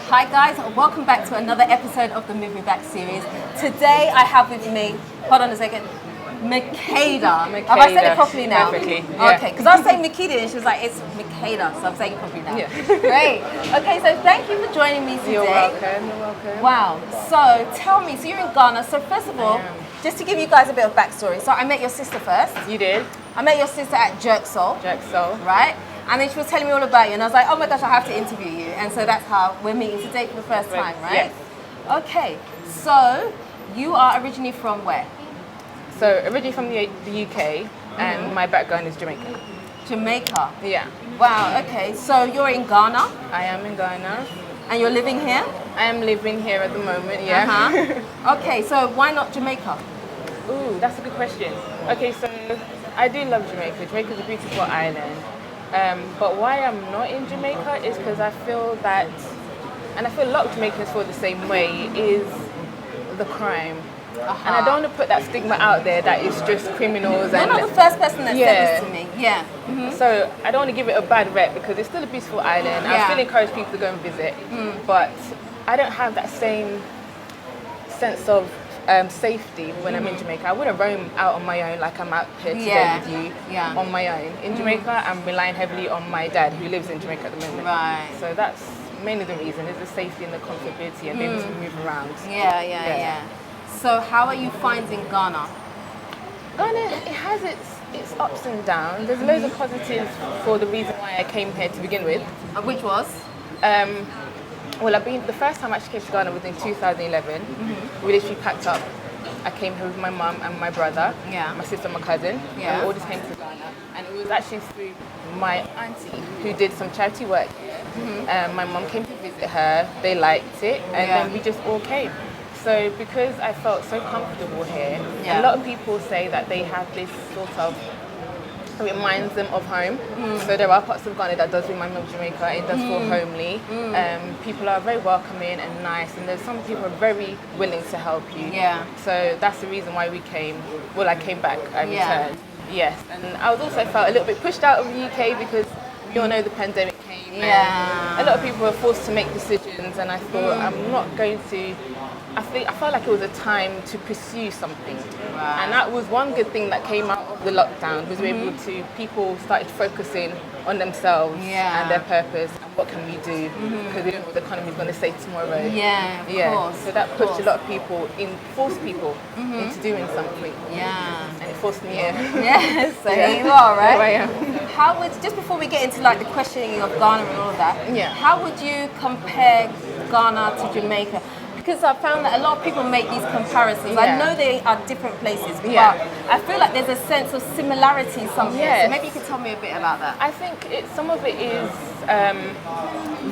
Hi guys, welcome back to another episode of the Move Me Back series. Today I have with me, hold on a second, Makedah. Have I said it properly now? Perfectly. Yeah. Okay, because I was saying Makedah and she was like, it's Makedah, so I'm saying it properly now. Yeah. Great. Okay, so thank you for joining me today. You're welcome. You're welcome. Wow. So tell me, so you're in Ghana. So first of all, just to give you guys a bit of backstory. So I met your sister first. You did? I met your sister at Jerk Soul. Right? And then she was telling me all about you, and I was like, oh my gosh, I have to interview you. And so that's how we're meeting today for the first time, right? Yes. Okay, so you are originally from where? So originally from the UK, and my background is Jamaica. Jamaica? Yeah. Wow, okay, so you're in Ghana? I am in Ghana. And you're living here? I am living here at the moment, yeah. Okay, so why not Jamaica? Ooh, that's a good question. Okay, so I do love Jamaica. Jamaica is a beautiful island. But why I'm not in Jamaica is because I feel that, and I feel a lot of Jamaicans feel the same way, is the crime. And I don't want to put that stigma out there that it's just criminals. You're not the first person that said this to me. Yeah. So I don't want to give it a bad rep because it's still a beautiful island. I still encourage people to go and visit. But I don't have that same sense of safety when I'm in Jamaica. I wouldn't roam out on my own like I'm out here today with you on my own. In Jamaica, I'm relying heavily on my dad who lives in Jamaica at the moment. Right. So that's mainly the reason, is the safety and the comfortability and being able to move around. Yeah. So how are you finding Ghana? Ghana, it has its ups and downs. There's loads of positives for the reason why I came here to begin with. Which was? Well, the first time I actually came to Ghana was in 2011. We literally packed up. I came here with my mum and my brother, my sister and my cousin. And we all just came to Ghana. And it was actually through my auntie who did some charity work. My mum came to visit her, they liked it, and then we just all came. So because I felt so comfortable here, a lot of people say that they have this sort of, it reminds them of home. So there are parts of Ghana that does remind me of Jamaica. It does feel homely. People are very welcoming and nice, and there's some people are very willing to help you. So that's the reason why we came. Well, I came back. I returned. Yes, and I was also felt a little bit pushed out of the UK because we all know the pandemic came. And a lot of people were forced to make decisions, and I thought I'm not going to. I felt like it was a time to pursue something, and that was one good thing that came out of the lockdown, was we were able to, people started focusing on themselves and their purpose and what can we do, because we don't know what the economy is going to say tomorrow. Of course. So that pushed a lot of people, forced people into doing something. And it forced me in. So here you are, right? Here I am. How would, just before we get into like the questioning of Ghana and all of that, how would you compare Ghana to Jamaica? Because I found that a lot of people make these comparisons. I know they are different places, but I feel like there's a sense of similarity somewhere. So maybe you could tell me a bit about that. I think some of it is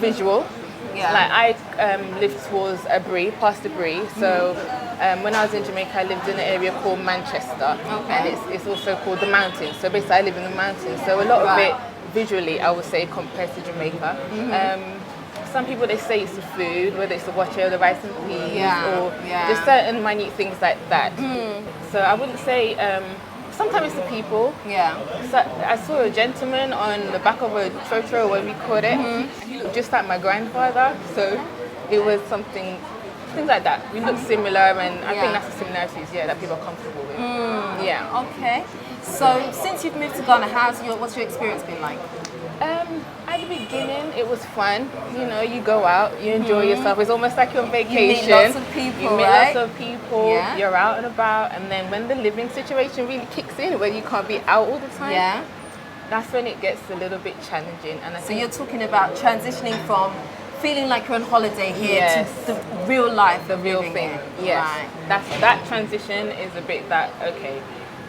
visual. Like I lived towards past the Brie. So when I was in Jamaica, I lived in an area called Manchester, and it's also called the mountains. So basically, I live in the mountains. So a lot of it visually, I would say, compared to Jamaica. Some people, they say it's the food, whether it's the wache or the rice and peas, or just certain minute things like that. So I wouldn't say, sometimes it's the people. So I saw a gentleman on the back of a trotro, when we called it, and he looked just like my grandfather. So it was things like that. We look similar, and I think that's the similarities, that people are comfortable with. Okay. So since you've moved to Ghana, what's your experience been like? At the beginning, it was fun. You know, you go out, you enjoy yourself. It's almost like you're on vacation. You meet lots of people, You meet lots of people. You're out and about, and then when the living situation really kicks in, where you can't be out all the time, that's when it gets a little bit challenging. And so you're talking about transitioning from feeling like you're on holiday here to the real life, the real thing. That transition is a bit that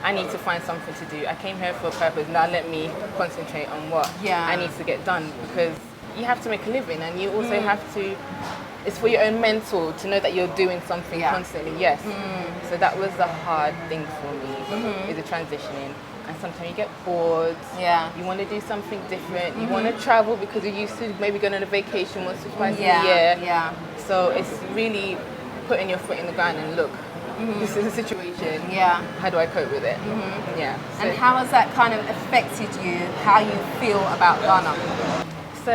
I need to find something to do. I came here for a purpose. Now let me concentrate on what I need to get done, because you have to make a living, and you also have to. It's for your own mental to know that you're doing something constantly. So that was the hard thing for me, is the transitioning. And sometimes you get bored. You want to do something different. You want to travel because you're used to maybe going on a vacation once or twice a year. So it's really putting your foot in the ground and look. This is a situation. How do I cope with it? So, and how has that kind of affected you? How you feel about Ghana? So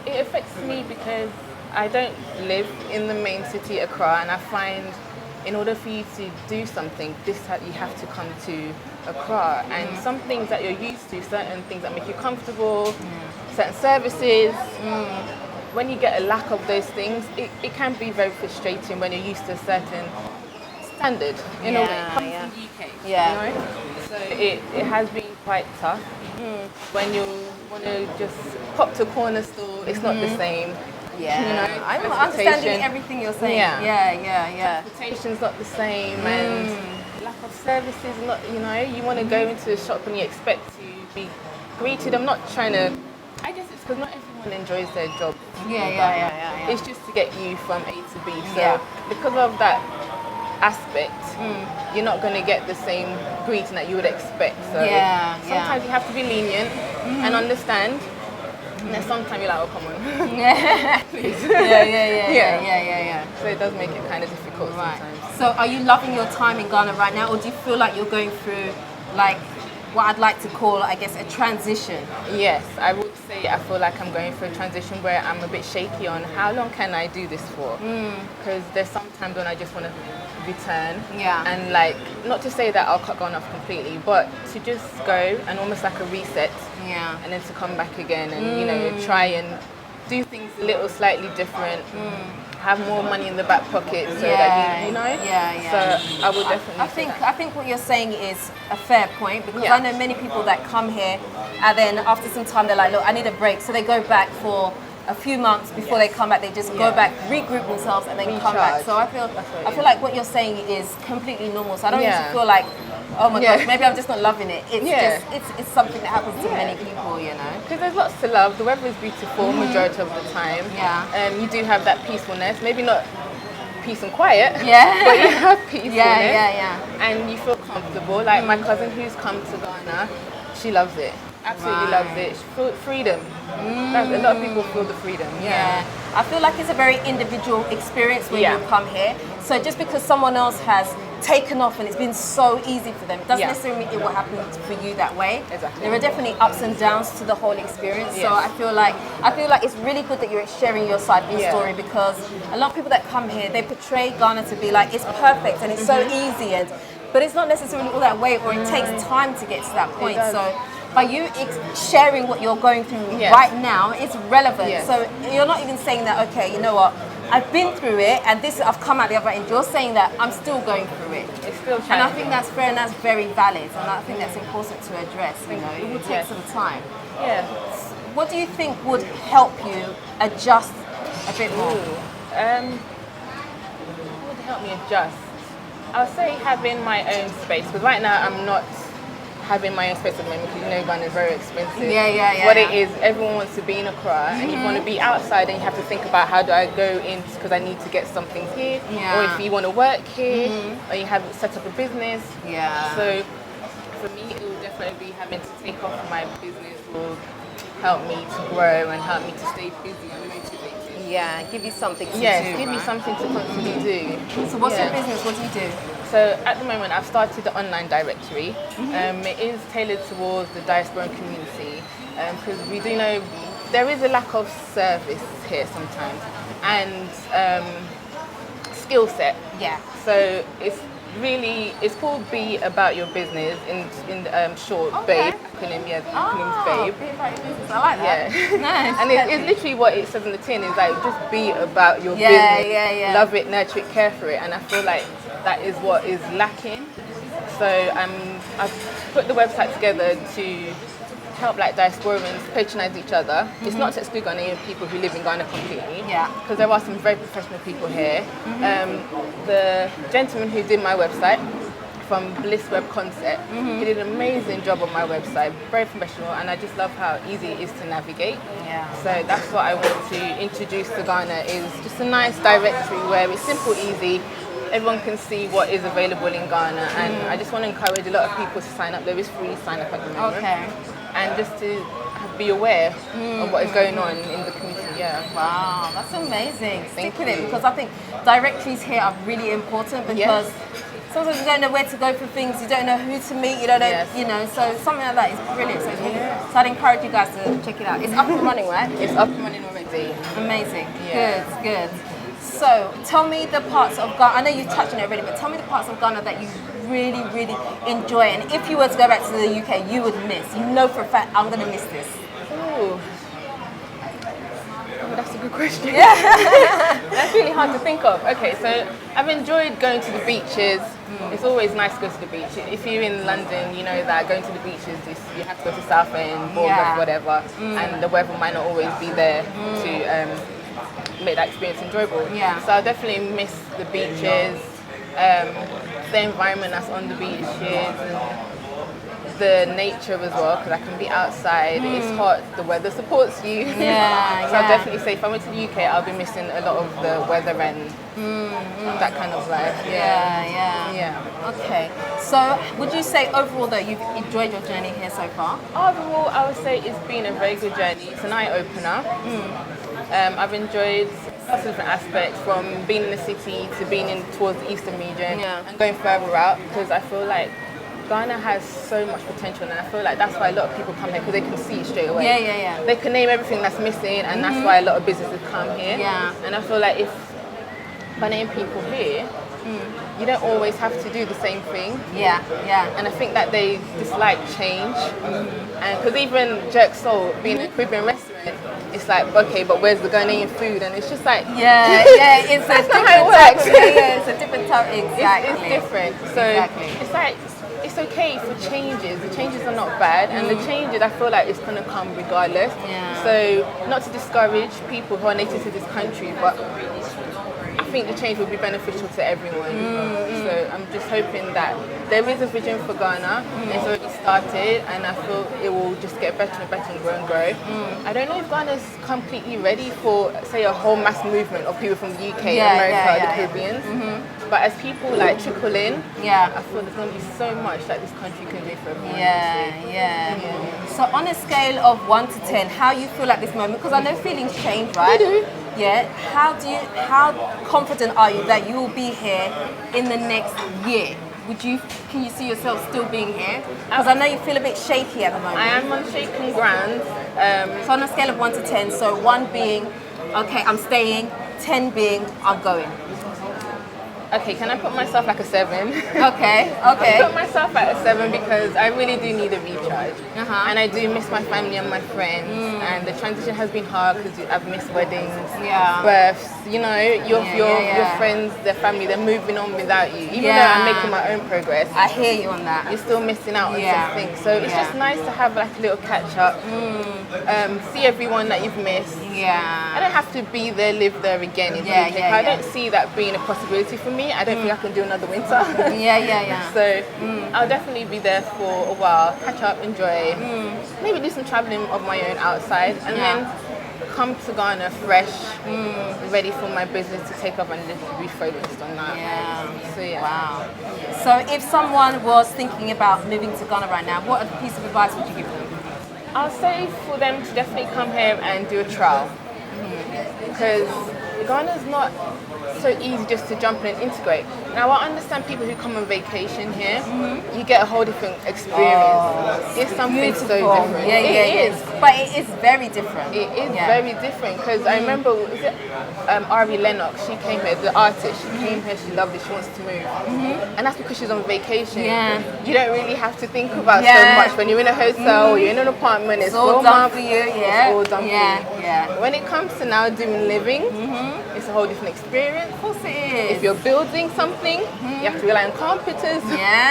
it affects me because I don't live in the main city, Accra, and I find in order for you to do something, you have to come to Accra. And some things that you're used to, certain things that make you comfortable, certain services, when you get a lack of those things, it can be very frustrating when you're used to a certain standard in a way. Coming from the UK, you know? So it has been quite tough. When you want to just pop to a corner store, it's not the same. Yeah, you know, I'm understanding everything you're saying. Yeah. Transportation's not the same, and lack of services. Not, you know, you want to go into a shop and you expect to be greeted. I'm not trying to. I guess it's because not everyone enjoys their job. Yeah. It's just to get you from A to B. So because of that aspect, you're not going to get the same greeting that you would expect. So sometimes you have to be lenient and understand. And then sometimes you're like, oh, come on. Please. Yeah. So it does make it kind of difficult sometimes. So are you loving your time in Ghana right now, or do you feel like you're going through, like, what I'd like to call, I guess, a transition? Yes, I would say I feel like I'm going through a transition where I'm a bit shaky on how long can I do this for? Because there's some times when I just want to return. And like, not to say that I'll cut Ghana off completely, but to just go and almost like a reset. And then to come back again and, you know, try and do things a little slightly different. Have more money in the back pocket so that you know. So I would definitely I think what you're saying is a fair point, because I know many people that come here and then after some time they're like, look, I need a break. So they go back for a few months before they come back. They just go back, regroup themselves, and then come back. So I feel like what you're saying is completely normal. So I don't need to feel like, oh my gosh, maybe I'm just not loving it. It's just it's something that happens to many people, you know. Because there's lots to love. The weather is beautiful majority of the time. You do have that peacefulness. Maybe not peace and quiet. But you have peacefulness. And you feel comfortable. Like my cousin who's come to Ghana, she loves it. Absolutely loves it. Freedom. A lot of people feel the freedom. I feel like it's a very individual experience when you come here. So just because someone else has taken off and it's been so easy for them, doesn't necessarily mean it will happen for you that way. There are definitely ups and downs to the whole experience. So I feel like it's really good that you're sharing your side of the story, because a lot of people that come here, they portray Ghana to be like it's perfect and it's so easy, but it's not necessarily all that way, or it takes time to get to that point. So by you sharing what you're going through right now, it's relevant. So you're not even saying that, okay, you know what, I've been through it and I've come out the other end. You're saying that I'm still going through it. It's still challenging. And I think that's fair and that's very valid. And I think that's important to address, you know. It will take some time. What do you think would help you adjust a bit more? What would help me adjust? I would say having my own space, because right now I'm not having my own space at the moment, because you know Ghana is very expensive. What it is, everyone wants to be in Accra and you want to be outside, and you have to think about how do I go in because I need to get something here, or if you want to work here, or you have set up a business. So for me, it will definitely be having to take off my business will help me to grow and help me to stay busy and motivated. Give you something to do. Give me something to constantly do. So what's your business? What do you do? So at the moment, I've started the online directory. It is tailored towards the diasporan community, because we do know there is a lack of service here sometimes, and skill set. So it's called Be About Your Business in short, BABE. Acronym, BABE. Be About Your Business. I like that. Nice. And it's literally what it says in the tin. Is like just be about your business. Love it, nurture it, care for it. And I feel like that is what is lacking. So I've put the website together to help like diasporans patronize each other. It's not to exclude Ghanaian people who live in Ghana completely, because there are some very professional people here. The gentleman who did my website from Bliss Web Concept, he did an amazing job on my website, very professional, and I just love how easy it is to navigate. So that's what I want to introduce to Ghana, is just a nice directory where it's simple, easy, everyone can see what is available in Ghana, and I just want to encourage a lot of people to sign up. There is free sign up at the moment. And just to be aware of what is going on in the community. Wow, that's amazing. Stick with it, because I think directories here are really important, because sometimes you don't know where to go for things, you don't know who to meet, you don't know, you know, so something like that is brilliant. So, so I'd encourage you guys to check it out. It's up and running, right? It's up and running already. Amazing. Good. So tell me the parts of Ghana, I know you've touched on it already, but tell me the parts of Ghana that you really, really enjoy. And if you were to go back to the UK, you would miss. You know for a fact, I'm going to miss this. Ooh. Oh, that's a good question. Yeah. That's really hard to think of. Okay, so I've enjoyed going to the beaches. It's always nice to go to the beach. If you're in London, you know that going to the beaches, you have to go to Southend, Bournemouth, whatever, and the weather might not always be there to make that experience enjoyable. Yeah. So I definitely miss the beaches, the environment that's on the beaches, the nature as well, because I can be outside, it's hot, the weather supports you. So I'll definitely say if I went to the UK, I'll be missing a lot of the weather and that kind of life. Okay, so would you say overall though you've enjoyed your journey here so far? Overall, I would say it's been a very good journey. It's an eye-opener. I've enjoyed lots of different aspects, from being in the city to being in towards the eastern region and going further out, because I feel like Ghana has so much potential, and I feel like that's why a lot of people come here, because they can see it straight away. They can name everything that's missing, and that's why a lot of businesses come here. And I feel like if Ghanaian people here, you don't always have to do the same thing. And I think that they dislike change. And because even Jerk Soul, being a Caribbean restaurant, it's like, okay, but where's the Ghanaian food? And it's just like, it's a different type. It's a different type. Exactly. It's different. So it's like, it's okay for changes. The changes are not bad, and the changes I feel like it's gonna come regardless. So not to discourage people who are native to this country, but I think the change will be beneficial to everyone. So I'm just hoping that there is a vision for Ghana. It's already started, and I feel it will just get better and better and grow and grow. I don't know if Ghana's completely ready for, say, a whole mass movement of people from the UK, America, the Caribbean. But as people like trickle in, I feel there's going to be so much that this country can do for everyone. So on a scale of 1 to 10, how you feel at this moment? Because I know feelings change, right? They do. How confident are you that you will be here in the next year? Can you see yourself still being here? Because I know you feel a bit shaky at the moment. I am on shaking ground. So on a scale of 1 to 10, so 1 being, okay, I'm staying, 10 being, I'm going. Okay, can I put myself like a 7? Okay. I put myself at a 7 because I really do need a recharge. And I do miss my family and my friends. And the transition has been hard because I've missed weddings, births. You know, your friends, their family, they're moving on without you. Even though I'm making my own progress. I hear you on that. You're still missing out on something. So it's just nice to have like a little catch up. See everyone that you've missed. I don't have to be there, live there again in the UK. I don't see that being a possibility for me. I don't think I can do another winter. So I'll definitely be there for a while, catch up, enjoy, maybe do some traveling of my own outside, and then come to Ghana fresh, ready for my business to take off and just be focused on that. So Wow. So if someone was thinking about moving to Ghana right now, what piece of advice would you give them? I'll say for them to definitely come here and do a trial, because Ghana's not so easy just to jump in and integrate. Now I understand people who come on vacation here, you get a whole different experience. It's something so different. It is. But it is very different. It is very different, because I remember, was it Ari Lennox, she came here, the artist, she came here, she loved it, she wants to move. And that's because she's on vacation. You don't really have to think about so much. When you're in a hotel, you're in an apartment, it's all done for you. It's all done for you. When it comes to now doing living, it's a whole different experience. Of course it is. If you're building something, you have to rely on carpenters,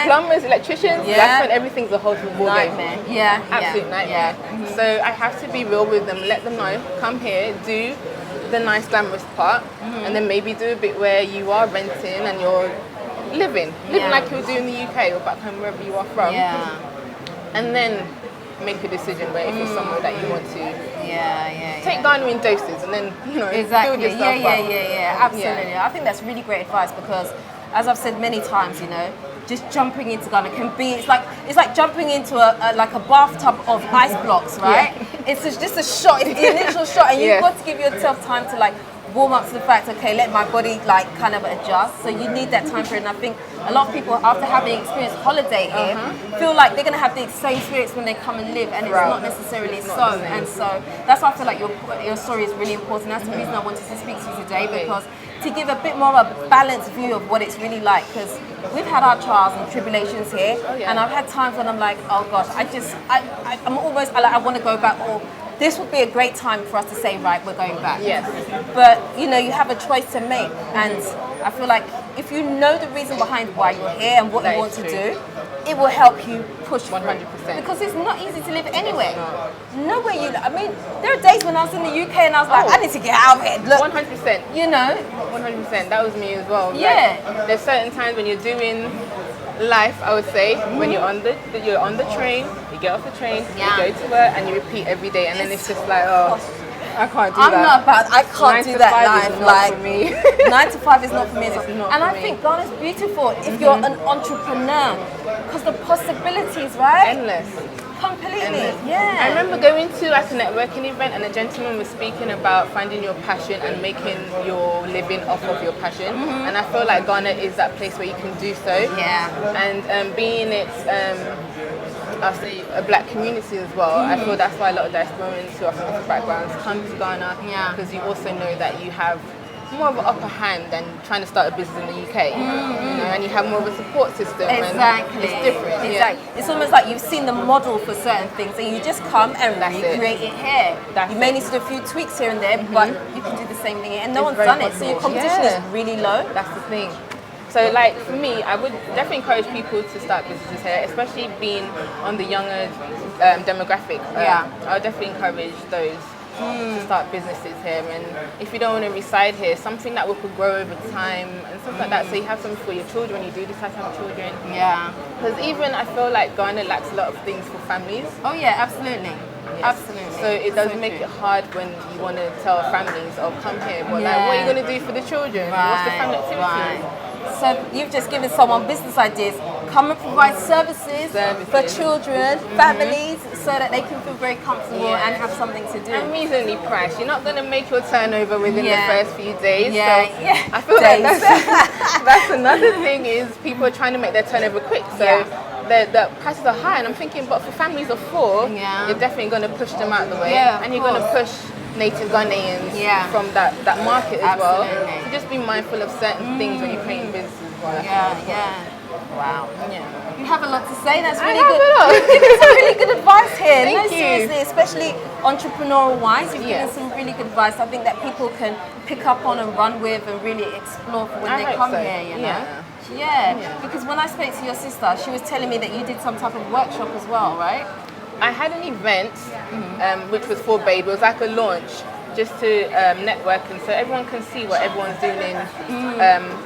plumbers, electricians. That's when everything's a whole different ballgame. Absolute nightmare. So I have to be real with them, let them know, come here, do the nice glamorous part, and then maybe do a bit where you are renting and you're living like you would do in the UK or back home, wherever you are from. And then make a decision where if it's somewhere that you want to take Ghana in doses, and then build yourself up. Absolutely. I think that's really great advice, because as I've said many times, just jumping into Ghana can be, it's like jumping into a bathtub of ice blocks, right? It's just a shot, it's the initial shot, and you've got to give yourself time to warm up to the fact, okay, let my body like kind of adjust. So you need that time period. And I think a lot of people, after having experienced holiday here, feel like they're going to have the same experience when they come and live, and it's not necessarily so. And so that's why I feel like your story is really important. That's the reason I wanted to speak to you today, because to give a bit more of a balanced view of what it's really like, because we've had our trials and tribulations here, and I've had times when I'm like, oh gosh, I'm almost like I want to go back, or this would be a great time for us to say, right, we're going back. Yes. But you know, you have a choice to make, and I feel like if you know the reason behind why you're here and what you want to do, it will help you push 100%. Because it's not easy to live anywhere. Nowhere I mean, there are days when I was in the UK and I was like, I need to get out of here. Look, 100%. you know, 100%. That was me as well. Yeah. Like, there's certain times when you're doing life, I would say, when you're on the train, you get off the train, you go to work, and you repeat every day, and then it's just like, oh, I can't do that. I'm not about. I can't do that life. Like, for me. 9 to 5 is not for me. And I think Ghana is beautiful if you're an entrepreneur, because the possibilities, right? Endless. Completely. Endless. Yeah. I remember going to a networking event, and a gentleman was speaking about finding your passion and making your living off of your passion. And I feel like Ghana is that place where you can do so. Yeah. And being I'll say a black community as well, I feel that's why a lot of diasporans who are from different backgrounds come to Ghana, because you also know that you have more of an upper hand than trying to start a business in the UK, you know, and you have more of a support system. Exactly. And it's different. Exactly. Yeah. It's almost like you've seen the model for certain things, and you just come and recreate it here. You may need to do a few tweaks here and there, but you can do the same thing here, and no one's done it, so your competition is really low. That's the thing. So like for me, I would definitely encourage people to start businesses here, especially being on the younger demographic. I would definitely encourage those to start businesses here. And if you don't want to reside here, something that could grow over time and stuff like that. So you have something for your children when you do decide to have children. Yeah. Because even I feel like Ghana lacks a lot of things for families. Oh yeah, absolutely. Yes. Absolutely. So it does make it hard when you want to tell families, oh, come here. But like, what are you going to do for the children? What's the family activity? So you've just given someone business ideas. Come and provide services for children, families, so that they can feel very comfortable and have something to do. And reasonably priced. You're not going to make your turnover within the first few days. Yeah, so I feel like that's another thing, is people are trying to make their turnover quick. So the prices are high, and I'm thinking, but for families of 4, you're definitely going to push them out the way, and you're going to push native Ghanaians from that market as well. So just be mindful of certain things when you're creating businesses. Wow. Yeah. You have a lot to say. That's really good. You've given some really good advice here. Thank you. Seriously, especially entrepreneurial-wise, you've given some really good advice. I think that people can pick up on and run with and really explore for when they come here, you know? Yeah, because when I spoke to your sister, she was telling me that you did some type of workshop as well, right? I had an event which was for Babe. It was like a launch, just to network, and so everyone can see what everyone's doing in,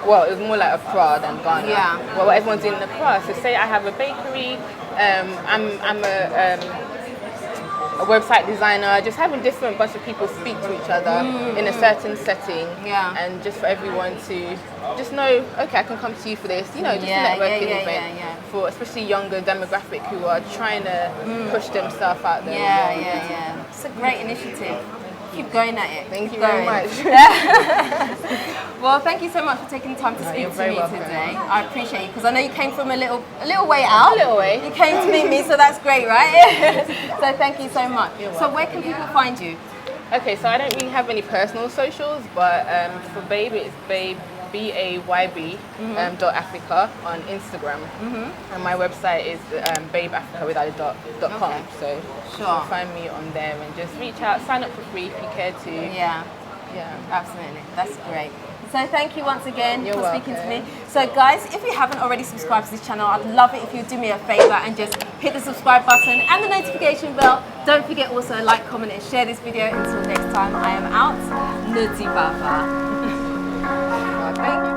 well, it was more like Accra than Ghana. Well, what everyone's doing in Accra. So say I have a bakery, I'm a website designer, just having different bunch of people speak to each other in a certain setting, and just for everyone to just know, okay, I can come to you for this, you know, just a networking event for especially younger demographic who are trying to push themselves out there. It's a great initiative. Keep going at it. Thank you very much. Well, thank you so much for taking the time to speak to me today. I appreciate you, because I know you came from a little way out. A little way. You came to meet me, so that's great, right? So thank you so much. So where can people find you? Okay, so I don't really have any personal socials, but for Babe, it's Babe, BAYB .Africa on Instagram, and my website is babeafrica.com. So you can find me on there and just reach out, sign up for free if you care to. Yeah, absolutely. That's great. So thank you once again You're for speaking to me. So guys, if you haven't already subscribed to this channel, I'd love it if you do me a favor and just hit the subscribe button and the notification bell. Don't forget also like, comment and share this video. Until next time, I am out. Nuti Baba. Thank you.